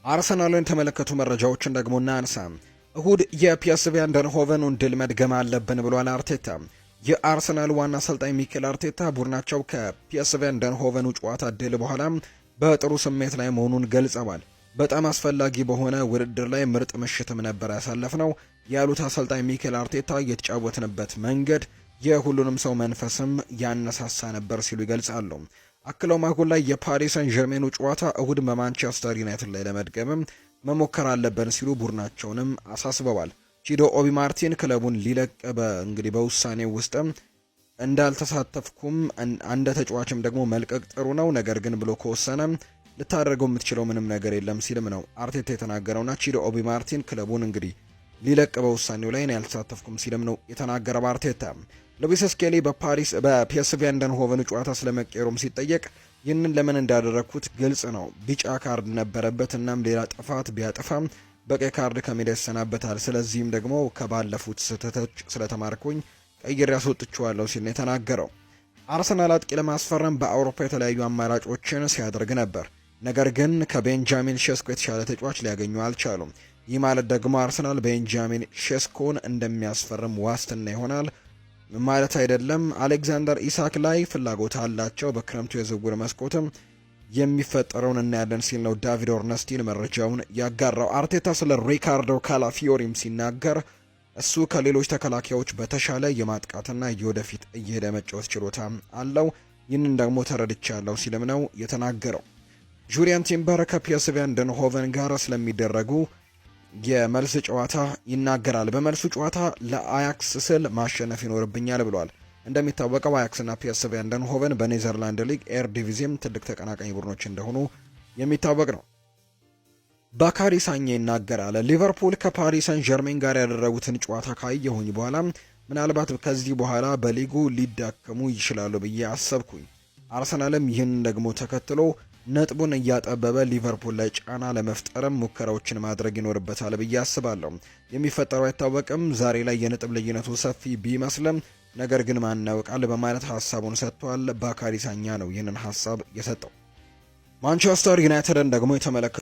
አርሰናልን የተመለከቱ መረጃዎችን ደግሞ እናንሳ። እሁድ የፒኤስቪ አይንድሆቨኑን ድል መድገም አለብን ብሏል አርቴታ። የአርሰናል ዋና አሰልጣኝ ሚኬል አርቴታ ቡድናቸው ከፒኤስቪ አይንድሆቨኑ ጨዋታ ድል በኋላ በጥሩ ስሜት ላይ መሆኑን ገልጸዋል። በጣም አስፈላጊ በሆነ ውድድር ላይ ምርጥ ምሽትም ነበር ያሳለፍነው ያሉት አሰልጣኝ ሚኬል አርቴታ የተጫወትንበት መንገድ የሁሉንም ሰው መንፈስም ያነሳሳ ነበር ሲሉ ይገልጻሉ። አክለውም አሁን ላይ የፓሪስ ሰን ዠርሜኑ ጨዋታ እሁድ በማንቸስተር ዩናይትድ ላይ ለመድገምም መሞከር አለብን ሲሉ ቡድናቸውንም አሳስበዋል። ቺዶ ኦቢ ማርቲን ክለቡን ሊለቅ እንግዲህ በውሳኔው ውስጥም እንዳልተሳተፍኩም አንደ ተጫዋችም ደግሞ መልቀቅ ጥሩ ነው፣ ነገር ግን ብሎ ከወሰነ ልታደርገው የምትችለው ምንም ነገር የለም ሲልም ነው አርቴታ የተናገረውና ቺዶ ኦቢ ማርቲን ክለቡን እንግዲህ ሊለቅ በውሳኔው ላይ ያልተሳተፍኩም ሲልም ነው የተናገረው አርቴታ። ሉዊስ ስኬሊ በፒኤስቪ አይንድሆቨኑ ጨዋታ ስለመቀየሩም ሲጠየቅ ይህንን ለምን እንዳደረግኩት ግልጽ ነው፣ ቢጫ ካርድ ነበረበት፣ እናም ሌላ ጥፋት ቢያጠፋም በቀይ ካርድ ከሜዳ ይሰናበታል። ስለዚህም ደግሞ ከባለፉት ስህተቶች ስለተማርኩኝ ቀይሬ አስወጥቼዋለሁ ሲል ነው የተናገረው። አርሰናል አጥቂ ለማስፈረም በአውሮፓ የተለያዩ አማራጮችን ሲያደርግ ነበር፣ ነገር ግን ከቤንጃሚን ሼስኮ የተሻለ ተጫዋች ሊያገኙ አልቻሉም። ይህ ማለት ደግሞ አርሰናል ቤንጃሚን ሼስኮን እንደሚያስፈርም ዋስትና ይሆናል ማለት አይደለም። አሌክዛንደር ኢሳክ ላይ ፍላጎት አላቸው፣ በክረምቱ የዝውውር መስኮትም የሚፈጠረውን እናያለን ሲል ነው ዳቪድ ኦርነስቲን መረጃውን ያጋራው። አርቴታ ስለ ሪካርዶ ካላፊዮሪም ሲናገር እሱ ከሌሎች ተከላካዮች በተሻለ የማጥቃትና የወደፊት እየሄደ መጫወት ችሎታ አለው፣ ይህንን ደግሞ ተረድቻለሁ ሲልም ነው የተናገረው። ጁሪያን ቲምበር ከፒኤስቪ አይንድሆቨን ጋር ስለሚደረጉ የመልስ ጨዋታ ይናገራል። በመልሱ ጨዋታ ለአያክስ ስል ማሸነፍ ይኖርብኛል ብሏል። እንደሚታወቀው አያክስና ፒኤስቪ አይንድሆቨን በኔዘርላንድ ሊግ ኤር ዲቪዚየም ትልቅ ተቀናቃኝ ቡድኖች እንደሆኑ የሚታወቅ ነው። ባካሪ ሳኜ ይናገራል። ሊቨርፑል ከፓሪስ ሰን ዠርሜን ጋር ያደረጉትን ጨዋታ ካየሁኝ በኋላ ምናልባት ከዚህ በኋላ በሊጉ ሊዳከሙ ይችላሉ ብዬ አሰብኩኝ። አርሰናልም ይህን ደግሞ ተከትሎ ነጥቡን እያጠበበ ሊቨርፑል ላይ ጫና ለመፍጠርም ሙከራዎችን ማድረግ ይኖርበታል ብዬ አስባለሁ። የሚፈጠረው አይታወቅም። ዛሬ ላይ የነጥብ ልዩነቱ ሰፊ ቢመስልም ነገር ግን ማን ያውቃል በማለት ሀሳቡን ሰጥቷል። ባካሪ ሳኛ ነው ይህንን ሀሳብ የሰጠው። ማንቸስተር ዩናይትድን ደግሞ የተመለከቱ